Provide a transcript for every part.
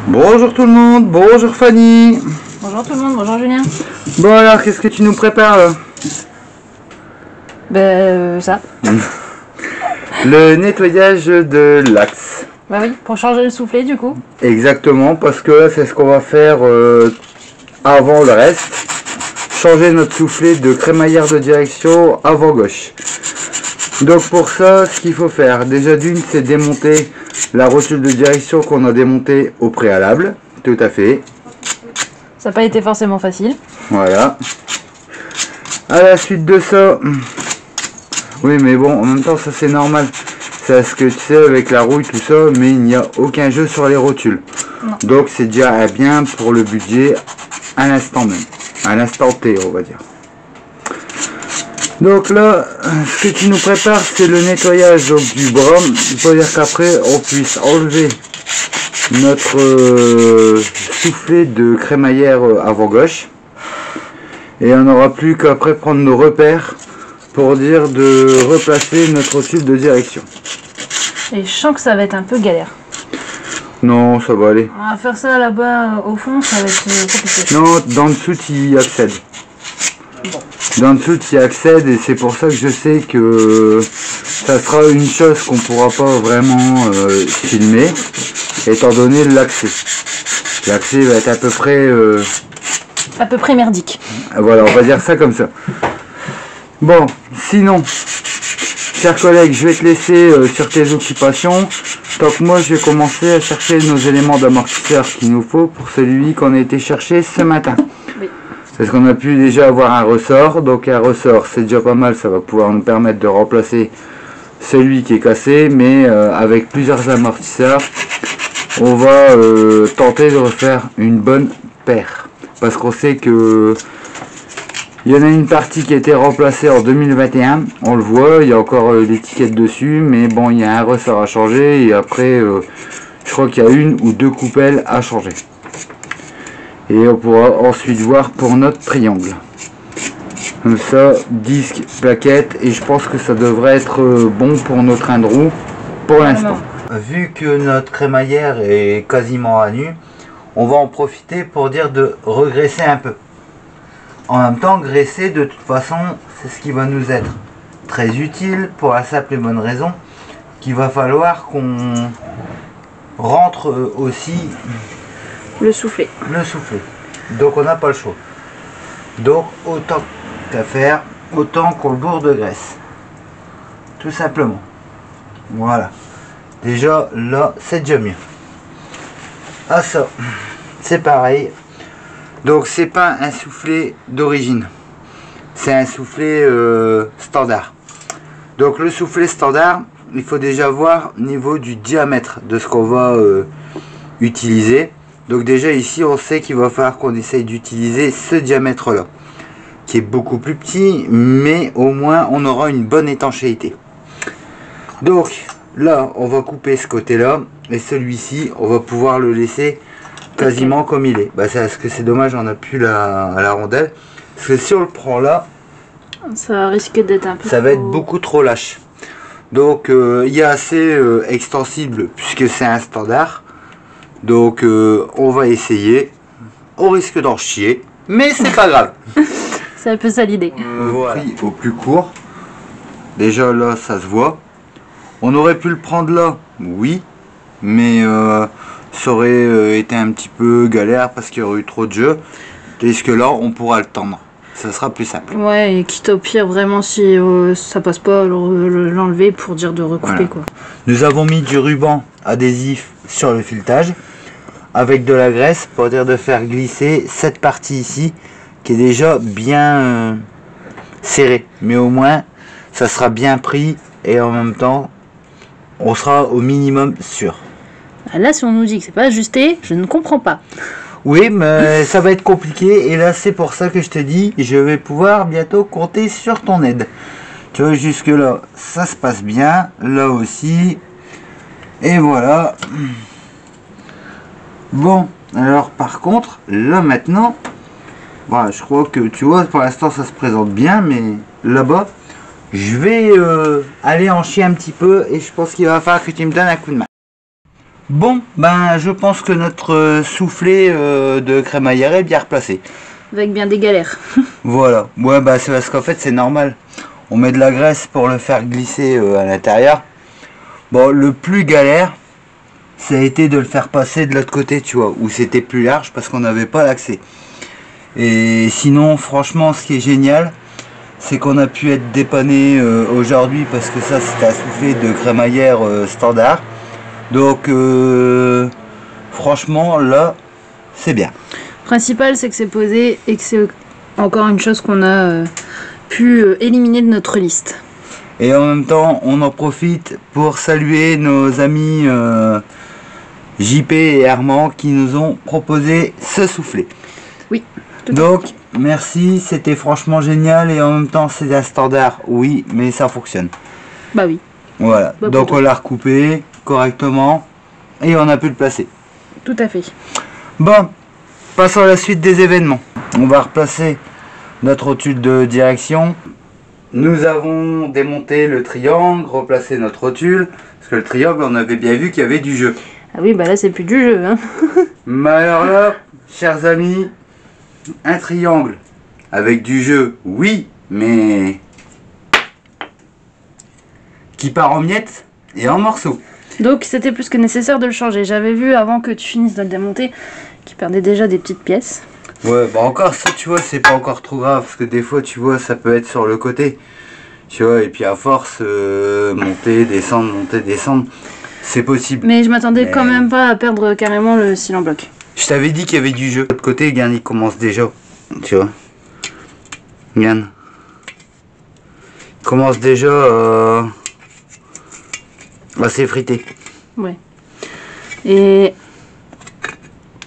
Bonjour tout le monde, bonjour Fanny. Bonjour tout le monde, bonjour Julien. Bon alors, qu'est-ce que tu nous prépares là? Ça. Le nettoyage de l'axe. Bah oui, pour changer le soufflet du coup. Exactement, parce que là c'est ce qu'on va faire avant le reste. Changer notre soufflet de crémaillère de direction avant gauche. Donc pour ça, ce qu'il faut faire, déjà d'une, c'est démonter la rotule de direction qu'on a démontée au préalable. Tout à fait. Ça n'a pas été forcément facile. Voilà. À la suite de ça, oui mais bon, en même temps ça c'est normal. C'est ce que tu sais avec la rouille tout ça, mais il n'y a aucun jeu sur les rotules. Non. Donc c'est déjà bien pour le budget à l'instant même. À l'instant T on va dire. Donc là, ce que tu nous prépares, c'est le nettoyage donc, du bras. Il faut dire qu'après, on puisse enlever notre soufflet de crémaillère avant gauche. Et on n'aura plus qu'après prendre nos repères pour dire de replacer notre tube de direction. Et je sens que ça va être un peu galère. Non, ça va aller. On va faire ça là-bas au fond, ça va être compliqué. Non, dans le dessous, tu y accèdes. Dans le dessous, tu y accèdes et c'est pour ça que je sais que ça sera une chose qu'on ne pourra pas vraiment filmer, étant donné l'accès. L'accès va être à peu près merdique. Voilà, on va dire ça comme ça. Bon, sinon, chers collègues, je vais te laisser sur tes occupations. Donc moi, je vais commencer à chercher nos éléments d'amortisseur qu'il nous faut pour celui qu'on a été chercher ce matin. Oui. Parce qu'on a pu déjà avoir un ressort, donc un ressort c'est déjà pas mal, ça va pouvoir nous permettre de remplacer celui qui est cassé, mais avec plusieurs amortisseurs, on va tenter de refaire une bonne paire. Parce qu'on sait que il y en a une partie qui a été remplacée en 2021, on le voit, il y a encore l'étiquette dessus, mais bon, il y a un ressort à changer et après, je crois qu'il y a une ou deux coupelles à changer. Et on pourra ensuite voir pour notre triangle. Comme ça, disque, plaquette, et je pense que ça devrait être bon pour nos trains de roue pour l'instant. Vu que notre crémaillère est quasiment à nu, on va en profiter pour dire de regraisser un peu. En même temps, graisser de toute façon, c'est ce qui va nous être très utile pour la simple et bonne raison qu'il va falloir qu'on rentre aussi le soufflet. Donc on n'a pas le choix. Donc autant qu'à faire, autant qu'on le bourre de graisse. Tout simplement. Voilà. Déjà là, c'est déjà mieux. Ah ça, c'est pareil. Donc c'est pas un soufflet d'origine. C'est un soufflet standard. Donc le soufflet standard, il faut déjà voir au niveau du diamètre de ce qu'on va utiliser. Donc déjà ici on sait qu'il va falloir qu'on essaye d'utiliser ce diamètre là, qui est beaucoup plus petit, mais au moins on aura une bonne étanchéité. Donc là on va couper ce côté là, et celui-ci on va pouvoir le laisser quasiment comme il est. Bah, parce que c'est dommage, on n'a plus la rondelle, parce que si on le prend là, ça risque d'être un peu ça va être beaucoup trop lâche. Donc il y a assez extensible puisque c'est un standard. Donc on va essayer, on risque d'en chier, mais c'est pas grave. C'est un peu ça l'idée. Voilà. Pris au plus court, déjà là ça se voit. On aurait pu le prendre là, oui, mais ça aurait été un petit peu galère parce qu'il y aurait eu trop de jeux. Tandis que là on pourra le tendre, ça sera plus simple. Ouais, et quitte au pire vraiment si ça passe pas, l'enlever pour dire de recouper, voilà. Quoi. Nous avons mis du ruban adhésif sur le filetage avec de la graisse pour dire de faire glisser cette partie ici qui est déjà bien serrée, mais au moins ça sera bien pris et en même temps on sera au minimum sûr. Là si on nous dit que c'est pas ajusté, je ne comprends pas. Oui, mais ça va être compliqué et là c'est pour ça que je te dis je vais pouvoir bientôt compter sur ton aide. Tu vois, jusque là ça se passe bien, là aussi, et voilà. Bon, alors par contre, là maintenant, voilà, je crois que tu vois, pour l'instant ça se présente bien, mais là-bas, je vais aller en chier un petit peu et je pense qu'il va falloir que tu me donnes un coup de main. Bon, ben je pense que notre soufflet de crémaillère est bien replacé. Avec bien des galères. Voilà, ouais bah c'est parce qu'en fait c'est normal. On met de la graisse pour le faire glisser à l'intérieur. Bon, le plus galère, ça a été de le faire passer de l'autre côté, tu vois, où c'était plus large parce qu'on n'avait pas l'accès. Et sinon, franchement, ce qui est génial, c'est qu'on a pu être dépanné aujourd'hui parce que ça c'était un soufflet de crémaillère standard. Donc franchement là c'est bien. Le principal c'est que c'est posé et que c'est encore une chose qu'on a pu éliminer de notre liste. Et en même temps on en profite pour saluer nos amis JP et Armand qui nous ont proposé ce soufflet. Oui. Donc merci, c'était franchement génial et en même temps c'est un standard, oui, mais ça fonctionne. Bah oui. Voilà, bah, donc on l'a recoupé correctement et on a pu le placer. Tout à fait. Bon, passons à la suite des événements. On va replacer notre rotule de direction. Nous avons démonté le triangle, replacé notre rotule, parce que le triangle on avait bien vu qu'il y avait du jeu. Ah oui, bah là c'est plus du jeu, hein. Mais alors là, chers amis, un triangle avec du jeu, oui, mais qui part en miettes et en morceaux. Donc c'était plus que nécessaire de le changer. J'avais vu avant que tu finisses de le démonter qu'il perdait déjà des petites pièces. Ouais, bah encore ça, tu vois, c'est pas encore trop grave parce que des fois, tu vois, ça peut être sur le côté. Tu vois, et puis à force, monter, descendre, c'est possible. Mais je m'attendais quand même pas à perdre carrément le cil en bloc. Je t'avais dit qu'il y avait du jeu. De l'autre côté, regarde, il commence déjà. Tu vois. Regarde. Il commence déjà à s'effriter. Ouais. Et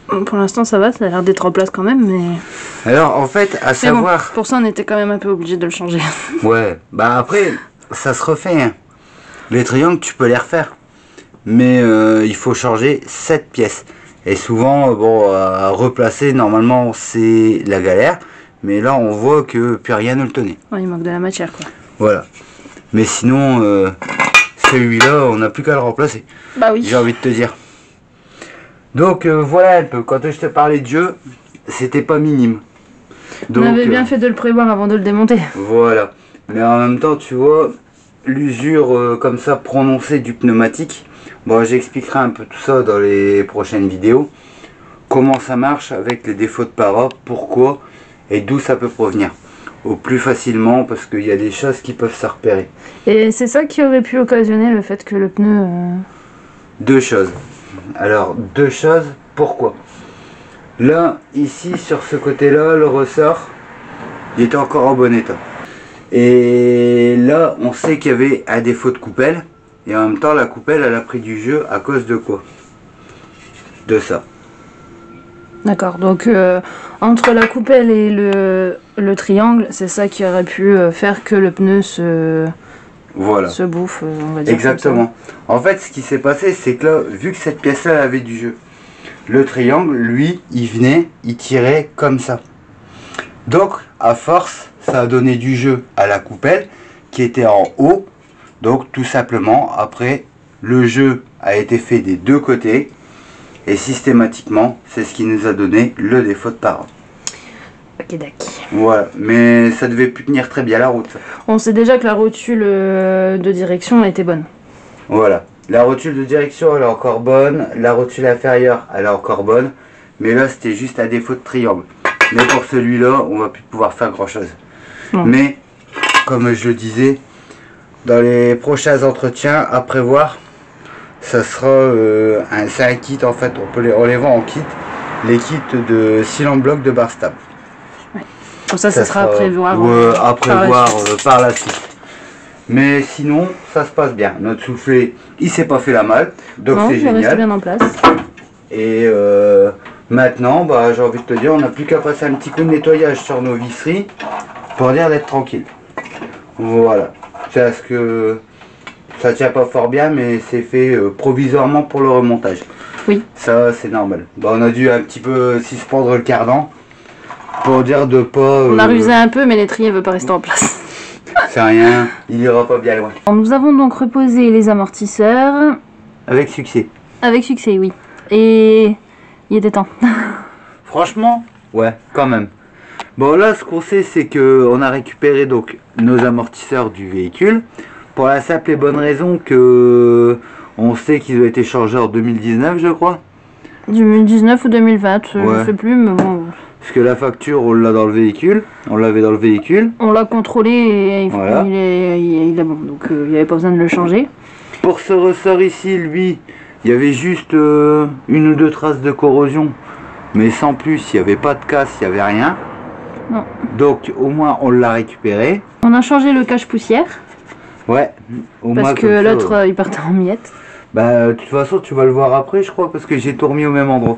pour l'instant ça va, ça a l'air d'être en place quand même, mais... Alors en fait, à savoir... Bon, pour ça on était quand même un peu obligé de le changer. Ouais, bah après, ça se refait. Hein. Les triangles, tu peux les refaire. Mais il faut changer 7 pièces. Et souvent, bon, à replacer, normalement, c'est la galère. Mais là, on voit que plus rien ne le tenait. Ouais, il manque de la matière, quoi. Voilà. Mais sinon, celui-là, on n'a plus qu'à le remplacer. Bah oui. J'ai envie de te dire. Donc, voilà un peu. Quand je te parlais de jeu, c'était pas minime. Donc, on avait bien fait de le prévoir avant de le démonter. Voilà. Mais en même temps, tu vois, l'usure comme ça prononcée du pneumatique, bon, j'expliquerai un peu tout ça dans les prochaines vidéos. Comment ça marche avec les défauts de para, pourquoi et d'où ça peut provenir. Au plus facilement parce qu'il y a des choses qui peuvent se repérer. Et c'est ça qui aurait pu occasionner le fait que le pneu... Deux choses. Alors, deux choses, pourquoi? Là, ici, sur ce côté-là, le ressort, il était encore en bon état. Et là, on sait qu'il y avait un défaut de coupelle. Et en même temps, la coupelle, elle a pris du jeu à cause de quoi? De ça. D'accord, donc entre la coupelle et le triangle, c'est ça qui aurait pu faire que le pneu se bouffe, on va dire. Exactement. En fait, ce qui s'est passé, c'est que là, vu que cette pièce-là avait du jeu, le triangle, lui, il venait, il tirait comme ça. Donc, à force, ça a donné du jeu à la coupelle qui était en haut. Donc, tout simplement, après, le jeu a été fait des deux côtés. Et systématiquement, c'est ce qui nous a donné le défaut de para. Ok, d'accord. Voilà, mais ça devait plus tenir très bien la route. On sait déjà que la rotule de direction était bonne. Voilà, la rotule de direction elle est encore bonne, la rotule inférieure elle est encore bonne, mais là c'était juste un défaut de triangle. Mais pour celui-là, on va plus pouvoir faire grand chose. Non. Mais, comme je le disais, dans les prochains entretiens à prévoir, ça sera c'est un kit en fait, on les vend en kit, les kits de cil en bloc de barre stable. Ouais. Pour ça sera à prévoir, par la suite. Mais sinon, ça se passe bien. Notre soufflet, il s'est pas fait la malle, donc c'est génial. Il reste bien en place. Et maintenant, bah, j'ai envie de te dire, on n'a plus qu'à passer un petit coup de nettoyage sur nos visseries pour dire d'être tranquille. Voilà. C'est parce que ça tient pas fort bien, mais c'est fait provisoirement pour le remontage. Oui. Ça, c'est normal. Bah, on a dû un petit peu suspendre le cardan pour dire de pas... On a rusé un peu, mais l'étrier veut pas rester en place. C'est rien, il ira pas bien loin. Alors, nous avons donc reposé les amortisseurs. Avec succès. Avec succès, oui. Et il était temps. Franchement, ouais, quand même. Bon, là, ce qu'on sait, c'est qu'on a récupéré donc nos amortisseurs du véhicule. Pour la simple et bonne raison que on sait qu'ils ont été changés en 2019, je crois. 2019 ou 2020, ouais. Je sais plus, mais bon. Parce que la facture, on l'a dans le véhicule. On l'avait dans le véhicule. On l'a contrôlé et voilà. il est bon. Donc, il n'y avait pas besoin de le changer. Pour ce ressort ici, lui, il y avait juste une ou deux traces de corrosion. Mais sans plus, il n'y avait pas de casse, il n'y avait rien. Non. Donc, au moins, on l'a récupéré. On a changé le cache-poussière. Ouais. Au parce moins, que l'autre, il partait en miettes. Bah, de toute façon, tu vas le voir après, je crois, parce que j'ai tout remis au même endroit.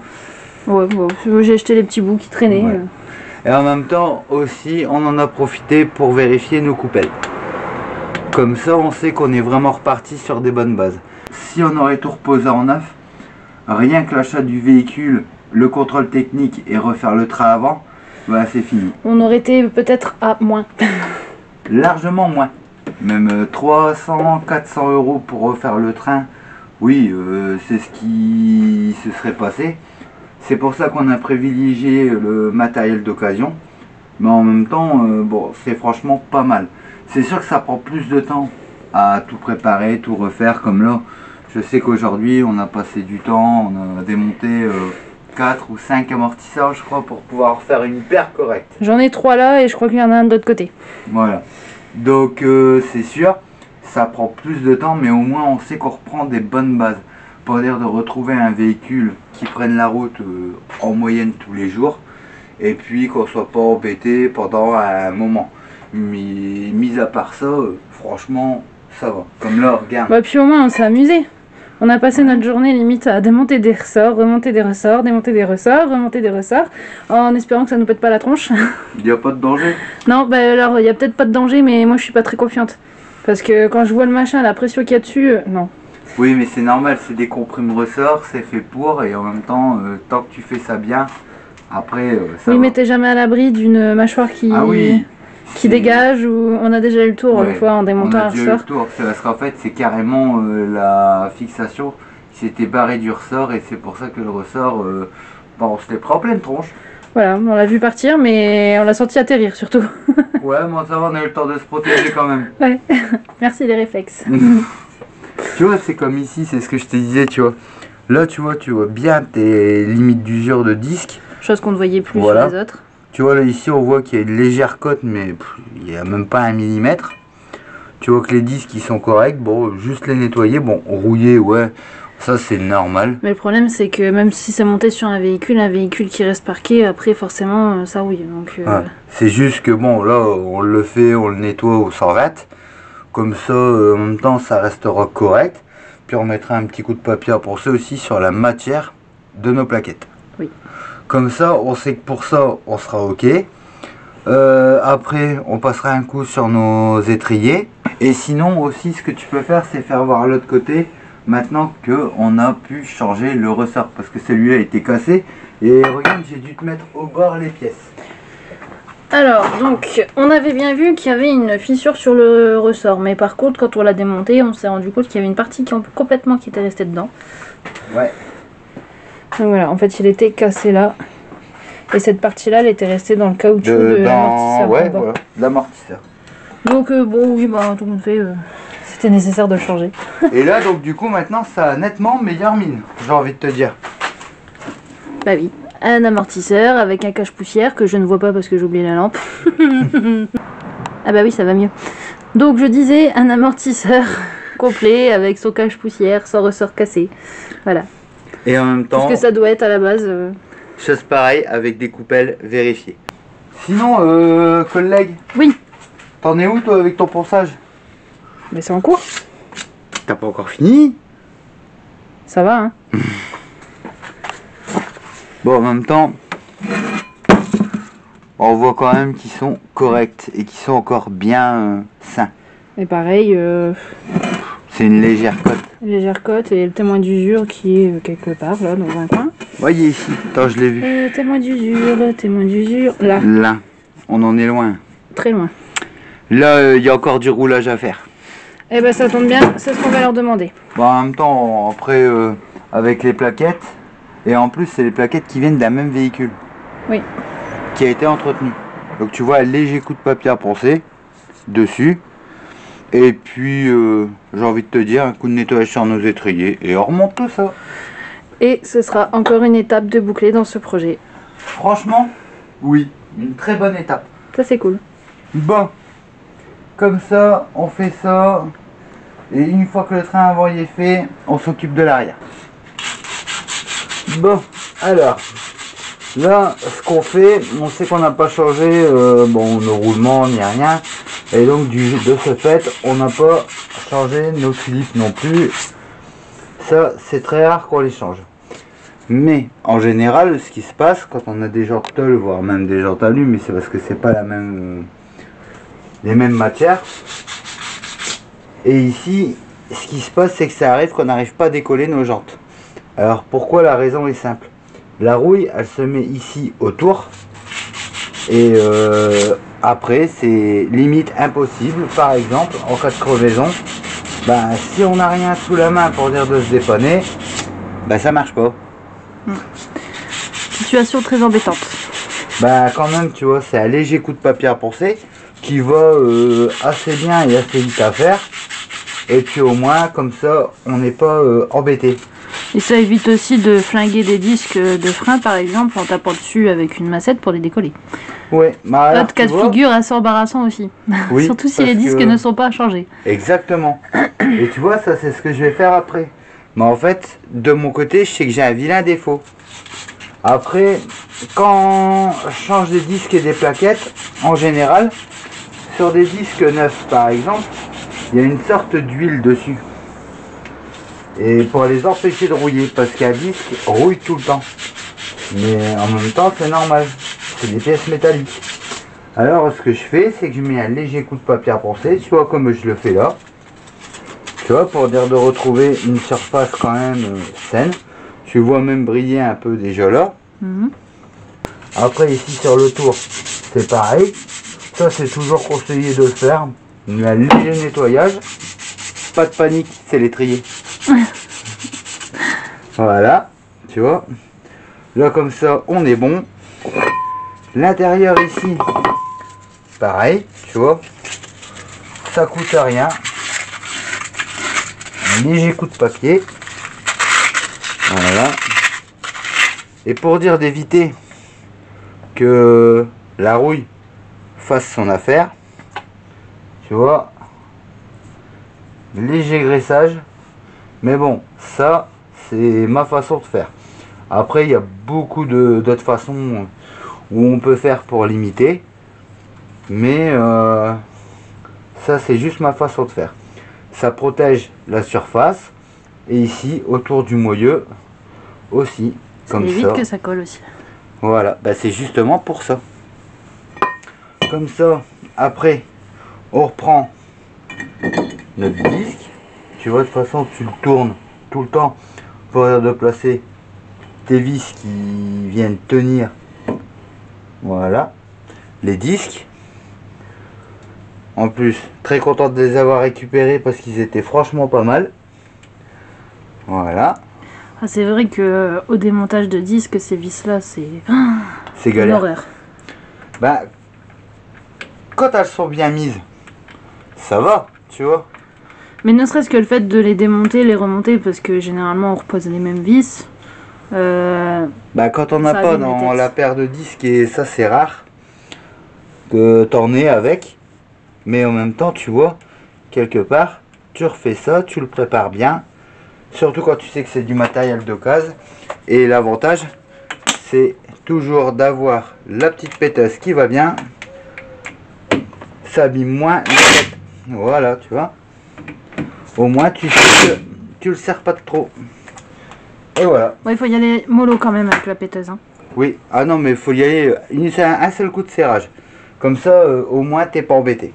Ouais, bon, j'ai acheté les petits bouts qui traînaient. Ouais. Et en même temps, aussi, on en a profité pour vérifier nos coupelles. Comme ça, on sait qu'on est vraiment reparti sur des bonnes bases. Si on aurait tout reposé en neuf, rien que l'achat du véhicule, le contrôle technique et refaire le train avant, bah c'est fini. On aurait été peut-être à moins. Largement moins. Même 300, 400 € pour refaire le train, oui, c'est ce qui se serait passé. C'est pour ça qu'on a privilégié le matériel d'occasion. Mais en même temps, bon, c'est franchement pas mal. C'est sûr que ça prend plus de temps à tout préparer, tout refaire. Comme là, je sais qu'aujourd'hui, on a passé du temps, on a démonté 4 ou 5 amortisseurs, je crois, pour pouvoir faire une paire correcte. J'en ai 3 là et je crois qu'il y en a un de l'autre côté. Voilà. Donc, c'est sûr, ça prend plus de temps, mais au moins, on sait qu'on reprend des bonnes bases. Pour dire de retrouver un véhicule qui prenne la route en moyenne tous les jours. Et puis qu'on soit pas embêté pendant un moment. Mais mis à part ça, franchement, ça va. Comme là, regarde. Bah, puis au moins, on s'est amusé. On a passé notre journée limite à démonter des ressorts, remonter des ressorts, démonter des ressorts, remonter des ressorts, en espérant que ça nous pète pas la tronche. Il n'y a pas de danger? Non, bah alors, il n'y a peut-être pas de danger, mais moi je suis pas très confiante. Parce que quand je vois le machin, la pression qu'il y a dessus, non. Oui, mais c'est normal, c'est des comprimes ressorts, c'est fait pour, et en même temps, tant que tu fais ça bien, après, ça oui, va. mais t'es jamais à l'abri d'une mâchoire qui... Ah oui, qui dégage, ou on a déjà eu le tour une fois en démontant un ressort. C'est parce qu'en fait c'est carrément la fixation qui s'était barrée du ressort et c'est pour ça que le ressort, on se l'est pris en pleine tronche. Voilà, on l'a vu partir mais on l'a senti atterrir surtout. Ouais, mais ça va, on a eu le temps de se protéger quand même. Ouais, merci les réflexes. Tu vois, c'est comme ici, c'est ce que je te disais, tu vois. Là, tu vois bien tes limites d'usure de disque. Chose qu'on ne voyait plus voilà. sur les autres. Tu vois, là, ici, on voit qu'il y a une légère cote, mais il n'y a même pas 1 millimètre. Tu vois que les disques, ils sont corrects. Bon, juste les nettoyer. Bon, rouiller, ouais, ça, c'est normal. Mais le problème, c'est que même si c'est monté sur un véhicule qui reste parqué, après, forcément, ça rouille. Donc, ouais. C'est juste que, bon, là, on le fait, on le nettoie au sorvette. Comme ça, en même temps, ça restera correct. Puis, on mettra un petit coup de papier à poncer aussi sur la matière de nos plaquettes. Oui. Comme ça, on sait que pour ça, on sera OK. Après, on passera un coup sur nos étriers. Et sinon, aussi, ce que tu peux faire, c'est faire voir l'autre côté. Maintenant qu'on a pu changer le ressort. Parce que celui-là a été cassé. Et regarde, j'ai dû te mettre au bord les pièces. Alors, donc, on avait bien vu qu'il y avait une fissure sur le ressort. Mais par contre, quand on l'a démonté, on s'est rendu compte qu'il y avait une partie qui était restée dedans. Ouais. Donc voilà, en fait il était cassé là. Et cette partie-là, elle était restée dans le caoutchouc de l'amortisseur. Ouais, voilà, l'amortisseur. Donc bon, oui, bah tout le monde fait. C'était nécessaire de le changer. Et là, donc du coup, maintenant, ça a nettement meilleure mine, j'ai envie de te dire. Bah oui, un amortisseur avec un cache-poussière que je ne vois pas parce que j'ai oublié la lampe. Ah bah oui, ça va mieux. Donc je disais, un amortisseur complet avec son cache-poussière, sans ressort cassé. Voilà. Et en même temps, parce que ça doit être à la base. Chose pareille avec des coupelles vérifiées. Sinon, collègue. Oui. T'en es où toi avec ton ponçage? Mais c'est en cours. T'as pas encore fini? Ça va, hein. Bon, en même temps, on voit quand même qu'ils sont corrects et qu'ils sont encore bien sains. Et pareil. C'est une légère cote. Légère cote et le témoin d'usure qui est quelque part là dans un coin. Voyez ici, attends, je l'ai vu. Témoin d'usure, là. Là, on en est loin. Très loin. Là, il y a encore du roulage à faire. Eh ben ça tombe bien, c'est ce qu'on va leur demander. Bon, en même temps, après, avec les plaquettes. Et en plus, c'est les plaquettes qui viennent d'un même véhicule. Oui. Qui a été entretenu. Donc tu vois un léger coup de papier à poncer dessus. Et puis, j'ai envie de te dire, un coup de nettoyage sur nos étriers. Et on remonte tout ça. Et ce sera encore une étape de boucler dans ce projet. Franchement, oui. Une très bonne étape. Ça c'est cool. Bon. Comme ça, on fait ça. Et une fois que le train avant y est fait, on s'occupe de l'arrière. Bon, alors. Là, ce qu'on fait, on sait qu'on n'a pas changé bon, nos roulements ni rien. Et donc, de ce fait, on n'a pas changé nos clips non plus. Ça, c'est très rare qu'on les change. Mais, en général, ce qui se passe quand on a des jantes tôles, voire même des jantes alu, mais c'est parce que c'est pas la même, les mêmes matières. Et ici, ce qui se passe, c'est que ça arrive qu'on n'arrive pas à décoller nos jantes. Alors, pourquoi? La raison est simple. La rouille, elle se met ici autour. Et après, c'est limite impossible. Par exemple, en cas de crevaison, ben, si on n'a rien sous la main pour dire de se dépanner, ben, ça marche pas. Situation très embêtante. Ben, quand même, tu vois, c'est un léger coup de papier à poncer qui va assez bien et assez vite à faire. Et puis au moins, comme ça, on n'est pas embêté. Et ça évite aussi de flinguer des disques de frein, par exemple, en tapant dessus avec une massette pour les décoller. Ouais, bah alors, Autre cas de figure assez embarrassant aussi. Oui, surtout si les disques ne sont pas changés. Exactement. Et tu vois, ça c'est ce que je vais faire après. Mais en fait, de mon côté, je sais que j'ai un vilain défaut. Après, quand je change des disques et des plaquettes, en général, sur des disques neufs par exemple, il y a une sorte d'huile dessus. Et pour les empêcher de rouiller, parce qu'un disque rouille tout le temps. Mais en même temps, c'est normal. C'est des pièces métalliques. Alors, ce que je fais, c'est que je mets un léger coup de papier à poncer, tu vois, comme je le fais là. Tu vois, pour dire de retrouver une surface quand même saine. Tu vois même briller un peu déjà là. Après, ici sur le tour, c'est pareil. Ça, c'est toujours conseillé de le faire. Mais un léger nettoyage. Pas de panique, c'est l'étrier. Voilà, tu vois. Là, comme ça, on est bon. L'intérieur ici, pareil, tu vois. Ça coûte rien. Un léger coup de papier. Voilà. Et pour dire d'éviter que la rouille fasse son affaire, tu vois, léger graissage. Mais bon, ça, c'est ma façon de faire. Après, il y a beaucoup d'autres façons où on peut faire pour limiter. Mais ça, c'est juste ma façon de faire. Ça protège la surface. Et ici, autour du moyeu aussi. Ça évite que ça colle aussi. Voilà, bah, c'est justement pour ça. Comme ça, après, on reprend notre disque. Tu vois, de toute façon, tu le tournes tout le temps pour de placer tes vis qui viennent tenir. Voilà, les disques. En plus, très content de les avoir récupérés parce qu'ils étaient franchement pas mal. Voilà. Ah, c'est vrai que au démontage de disques, ces vis-là, c'est galère. une horreur. Bah, quand elles sont bien mises, ça va, tu vois. Mais ne serait-ce que le fait de les démonter, les remonter, parce que généralement on repose les mêmes vis. Bah, quand on n'a pas dans la paire de disques, et ça c'est rare, que t'en aies avec. Mais en même temps, tu vois, quelque part, tu refais ça, tu le prépares bien. Surtout quand tu sais que c'est du matériel d'occasion. Et l'avantage, c'est toujours d'avoir la petite pétasse qui va bien. Ça abîme moins la tête. Voilà, tu vois. Au moins, tu sais que tu le serres pas de trop. Et voilà. Bon, il faut y aller mollo quand même avec la péteuse. Hein. Oui, ah non, mais il faut y aller un seul coup de serrage. Comme ça, au moins, t'es pas embêté.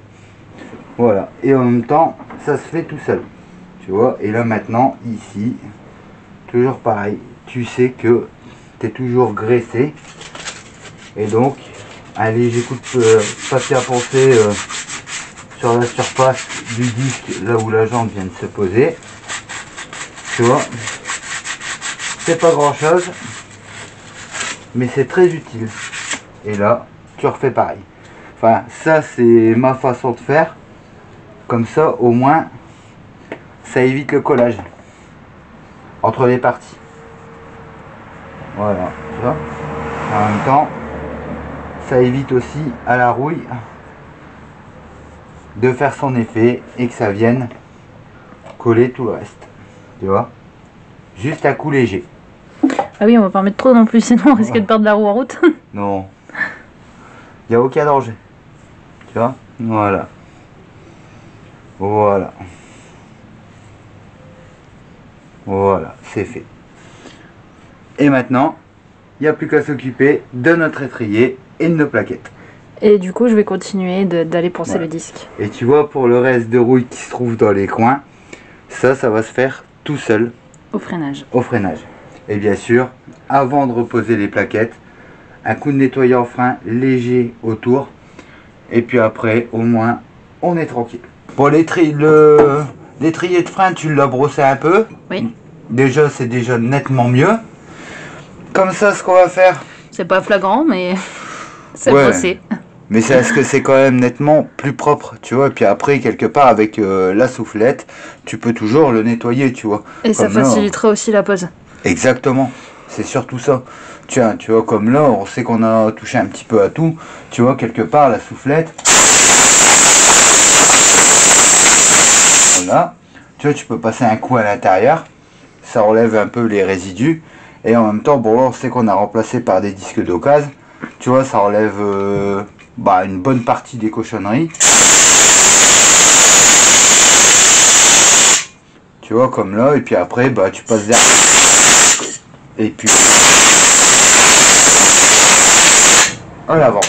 Voilà. Et en même temps, ça se fait tout seul. Tu vois, et là maintenant, ici, toujours pareil. Tu sais que tu es toujours graissé. Et donc, un léger coup de papier à poncer sur la surface du disque, là où la jambe vient de se poser. Tu vois. C'est pas grand chose, mais c'est très utile. Et là, tu refais pareil. Enfin, ça c'est ma façon de faire. Comme ça, au moins, ça évite le collage entre les parties. Voilà, tu vois. En même temps, ça évite aussi à la rouille de faire son effet et que ça vienne coller tout le reste. Tu vois, juste à coup léger. Ah oui, on va pas en mettre trop non plus, sinon on risque de perdre la roue en route. Non, il n'y a aucun danger. Tu vois, voilà. Voilà. Voilà, c'est fait. Et maintenant, il n'y a plus qu'à s'occuper de notre étrier et de nos plaquettes. Et du coup, je vais continuer d'aller poncer Voilà. le disque. Et tu vois, pour le reste de rouille qui se trouve dans les coins, ça va se faire tout seul Au freinage. au freinage. Et bien sûr, avant de reposer les plaquettes, un coup de nettoyant frein léger autour. Et puis après, au moins, on est tranquille. Bon, l'étrier de frein, tu l'as brossé un peu. Oui. Déjà, c'est déjà nettement mieux. Comme ça, ce qu'on va faire... C'est pas flagrant, mais c'est Ouais. brossé. Mais c'est parce que c'est quand même nettement plus propre, tu vois. Et puis après, quelque part, avec la soufflette, tu peux toujours le nettoyer, tu vois. Et ça Comme là, facilitera aussi la pose. exactement. C'est surtout ça. Tiens, tu vois, comme là, on sait qu'on a touché un petit peu à tout. Tu vois, quelque part, la soufflette. Voilà. Tu vois, tu peux passer un coup à l'intérieur. Ça enlève un peu les résidus. Et en même temps, bon, là, on sait qu'on a remplacé par des disques d'occasion. Tu vois, ça enlève une bonne partie des cochonneries. Tu vois, comme là. Et puis après, tu passes derrière. Et puis... en avant.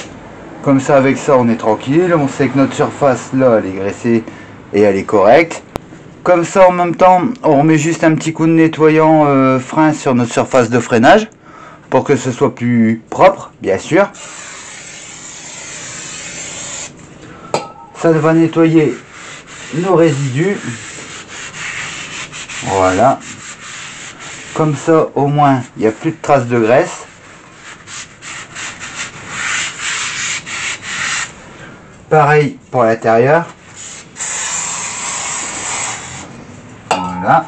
Comme ça, avec ça, on est tranquille. On sait que notre surface, là, elle est graissée et elle est correcte. Comme ça, en même temps, on remet juste un petit coup de nettoyant frein sur notre surface de freinage pour que ce soit plus propre, bien sûr. Ça va nettoyer nos résidus. Voilà. Comme ça, au moins, il n'y a plus de traces de graisse. Pareil pour l'intérieur. Voilà.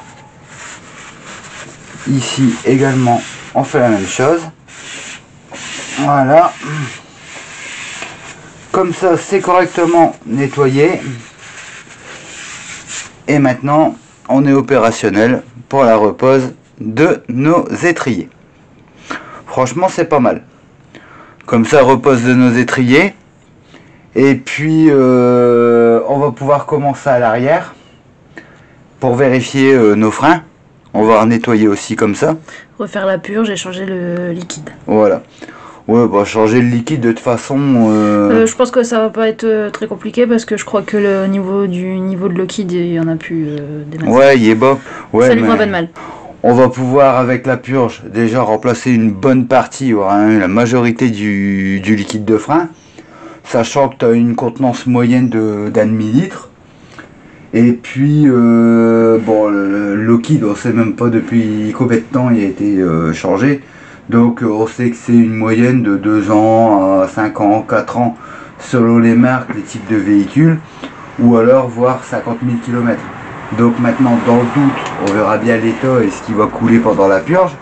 Ici également, on fait la même chose. Voilà. Comme ça, c'est correctement nettoyé. Et maintenant, on est opérationnel pour la repose de nos étriers. Franchement, c'est pas mal. Comme ça, repose de nos étriers. Et puis, on va pouvoir commencer à l'arrière pour vérifier nos freins. On va nettoyer aussi comme ça. Refaire la purge et changer le liquide. Voilà. Ouais, changer le liquide de toute façon. Je pense que ça va pas être très compliqué parce que je crois que le niveau de liquide, il y en a plus des masses. Ouais, il est bas. Ouais, Ça lui fera pas de mal. On va pouvoir, avec la purge, déjà remplacer une bonne partie, voire la majorité du liquide de frein. Sachant que tu as une contenance moyenne d'un demi-litre. Et puis, le liquide, on ne sait même pas depuis combien de temps il a été changé. Donc, on sait que c'est une moyenne de 2 ans à 5 ans, 4 ans, selon les marques, les types de véhicules. Ou alors, voire 50 000 km. Donc maintenant, dans le doute, on verra bien l'état et ce qui va couler pendant la purge.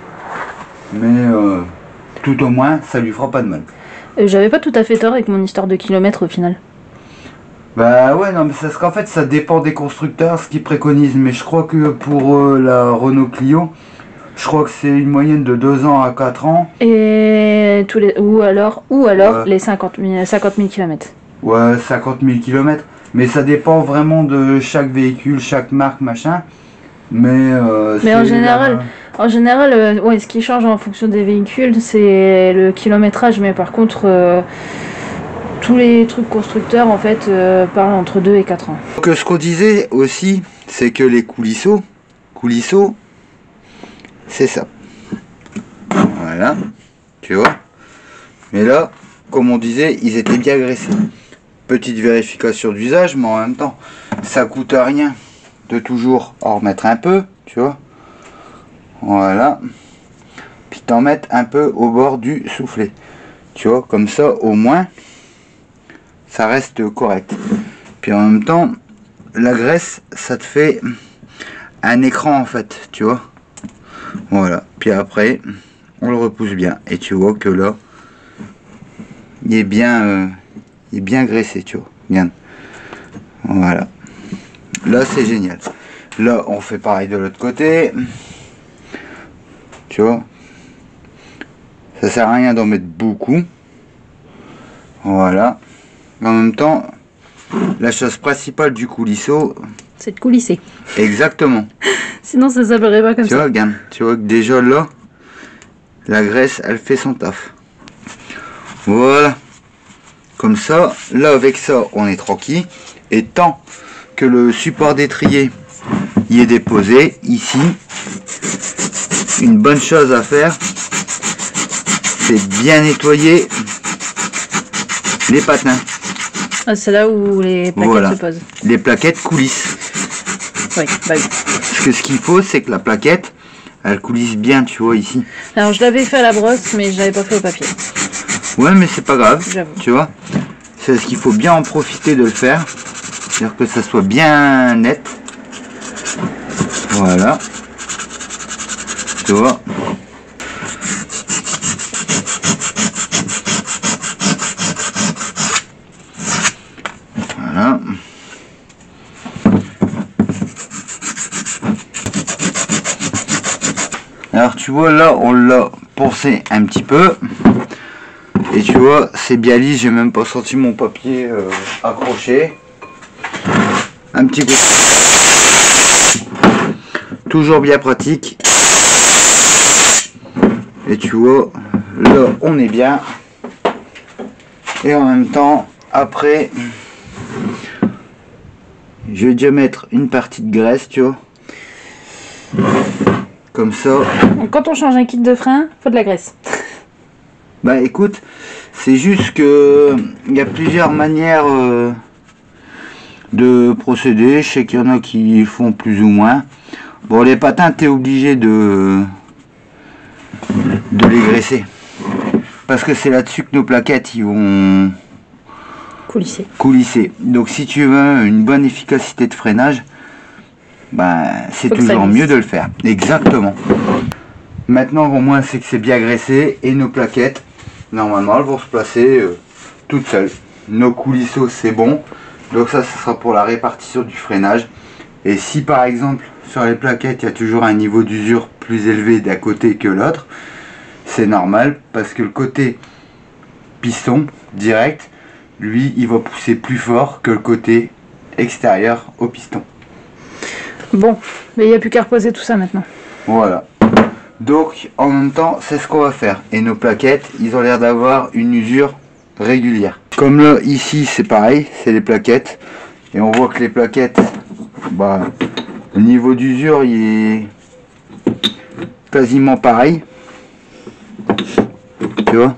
Mais tout au moins, ça lui fera pas de mal. J'avais pas tout à fait tort avec mon histoire de kilomètres au final. Bah ouais, non, mais c'est parce qu'en fait, ça dépend des constructeurs, ce qu'ils préconisent. Mais je crois que pour la Renault Clio, je crois que c'est une moyenne de 2 ans à 4 ans. Et ou alors Ouais. les 50 000 km. Ouais, 50 000 km. Mais ça dépend vraiment de chaque véhicule, chaque marque, machin. Mais en général, ouais, ce qui change en fonction des véhicules, c'est le kilométrage. Mais par contre, tous les trucs constructeurs, en fait, parlent entre 2 et 4 ans. Donc, ce qu'on disait aussi, c'est que les coulisseaux, c'est ça. Voilà, tu vois. Mais là, comme on disait, ils étaient bien graissés. Petite vérification d'usage, mais en même temps, ça coûte rien de toujours en remettre un peu, tu vois. Voilà. t'en mettre un peu au bord du soufflet. Tu vois, comme ça au moins ça reste correct. Puis en même temps, la graisse, ça te fait un écran en fait, tu vois. Voilà. Puis après, on le repousse bien. Et tu vois que là, il est bien graissé, tu vois. Bien. Voilà. Là, c'est génial. Là, on fait pareil de l'autre côté. Tu vois. Ça sert à rien d'en mettre beaucoup. Voilà. En même temps, la chose principale du coulisseau, c'est de coulisser. Exactement. Sinon, ça s'appellerait pas comme ça. Regarde, tu vois que déjà là, la graisse, elle fait son taf. Voilà. Comme ça, là avec ça, on est tranquille. Et tant que le support d'étrier y est déposé, ici, une bonne chose à faire, c'est bien nettoyer les patins. Ah, c'est là où les plaquettes se posent. Les plaquettes coulissent. Oui, bah oui. Parce que ce qu'il faut, c'est que la plaquette, elle coulisse bien, tu vois, ici. Alors, je l'avais fait à la brosse, mais je l'avais pas fait au papier. Ouais, mais c'est pas grave, J'avoue. tu vois. C'est ce qu'il faut bien en profiter de le faire. C'est-à-dire que ça soit bien net. Voilà. Tu vois. Voilà. Alors tu vois là, on l'a poncé un petit peu. Et tu vois, c'est bien lisse, j'ai même pas senti mon papier accroché. Un petit coup. Toujours bien pratique. Et tu vois, là on est bien. Et en même temps, après, je vais déjà mettre une partie de graisse, tu vois. Comme ça. Donc, quand on change un kit de frein, faut de la graisse. Bah écoute, c'est juste que il y a plusieurs manières de procéder. Je sais qu'il y en a qui font plus ou moins. Bon, les patins, t'es obligé de les graisser. Parce que c'est là-dessus que nos plaquettes ils vont coulisser. Donc si tu veux une bonne efficacité de freinage, bah, c'est toujours mieux de le faire. Exactement. Maintenant au moins c'est que c'est bien graissé et nos plaquettes, normalement elles vont se placer toutes seules. Nos coulisseaux c'est bon. Donc ça ce sera pour la répartition du freinage. Et si par exemple sur les plaquettes il y a toujours un niveau d'usure plus élevé d'un côté que l'autre, c'est normal parce que le côté piston direct, lui il va pousser plus fort que le côté extérieur au piston. Bon, mais il n'y a plus qu'à reposer tout ça maintenant. Voilà. Donc en même temps c'est ce qu'on va faire. Et nos plaquettes ils ont l'air d'avoir une usure régulière. Comme là ici c'est pareil, c'est les plaquettes. Et on voit que les plaquettes, bah, le niveau d'usure il est quasiment pareil. Tu vois.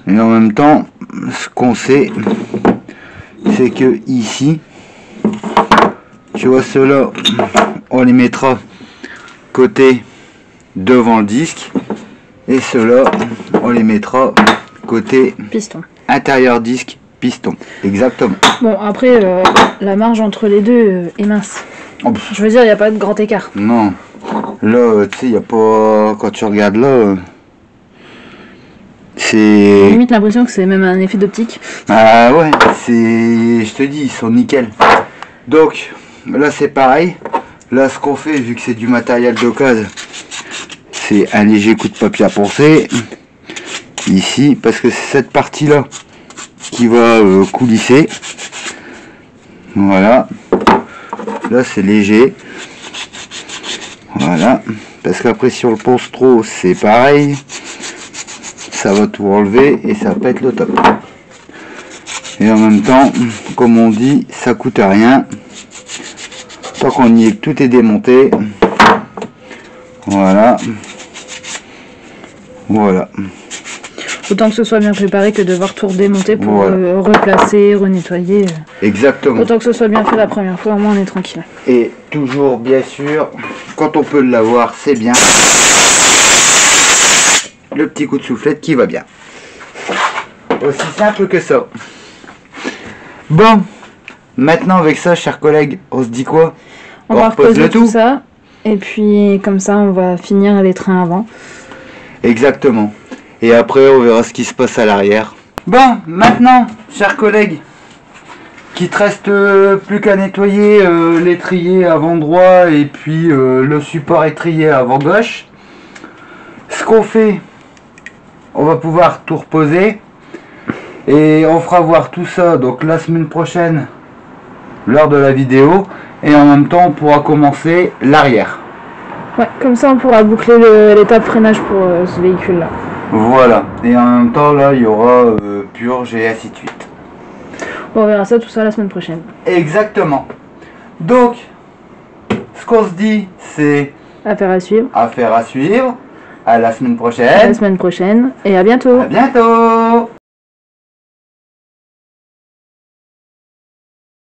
Et en même temps ce qu'on sait c'est que ici, tu vois ceux-là on les mettra côté devant le disque et ceux-là on les mettra côté piston, intérieur disque piston. Exactement. Bon après la marge entre les deux est mince. Oh, je veux dire il n'y a pas de grand écart. Non, là tu sais il n'y a pas, quand tu regardes là c'est limite l'impression que c'est même un effet d'optique. Ah ouais, c'est, je te dis, ils sont nickel. Donc là c'est pareil. Là ce qu'on fait, vu que c'est du matériel d'occasion, c'est un léger coup de papier à poncer ici, parce que c'est cette partie là qui va coulisser. Voilà. Là c'est léger. Voilà. Parce qu'après si on le ponce trop, c'est pareil. Ça va tout enlever et ça pète le top. Et en même temps, comme on dit, ça coûte rien. Tant qu'on y est, tout est démonté. Voilà. Voilà. Autant que ce soit bien préparé que de devoir tout redémonter pour replacer, renettoyer. Exactement. Autant que ce soit bien fait la première fois, au moins on est tranquille. Et toujours, bien sûr, quand on peut l'avoir, c'est bien. le petit coup de soufflette qui va bien. Aussi simple que ça. Bon, maintenant avec ça, chers collègues, on se dit quoi? On va repose reposer le tout ça. Et puis comme ça, on va finir les trains avant. Exactement. Et après, on verra ce qui se passe à l'arrière. Bon, maintenant, chers collègues, qu'il te reste plus qu'à nettoyer l'étrier avant droit et puis le support étrier avant gauche. Ce qu'on fait, on va pouvoir tout reposer et on fera voir tout ça donc la semaine prochaine lors de la vidéo, et en même temps on pourra commencer l'arrière. Ouais, comme ça on pourra boucler l'étape freinage pour ce véhicule là. Voilà, et en même temps là il y aura purge et ainsi de suite. Bon, on verra ça tout ça la semaine prochaine. Exactement. Donc ce qu'on se dit, c'est Affaire à suivre. affaire à suivre. À la semaine prochaine. À la semaine prochaine et à bientôt. À bientôt.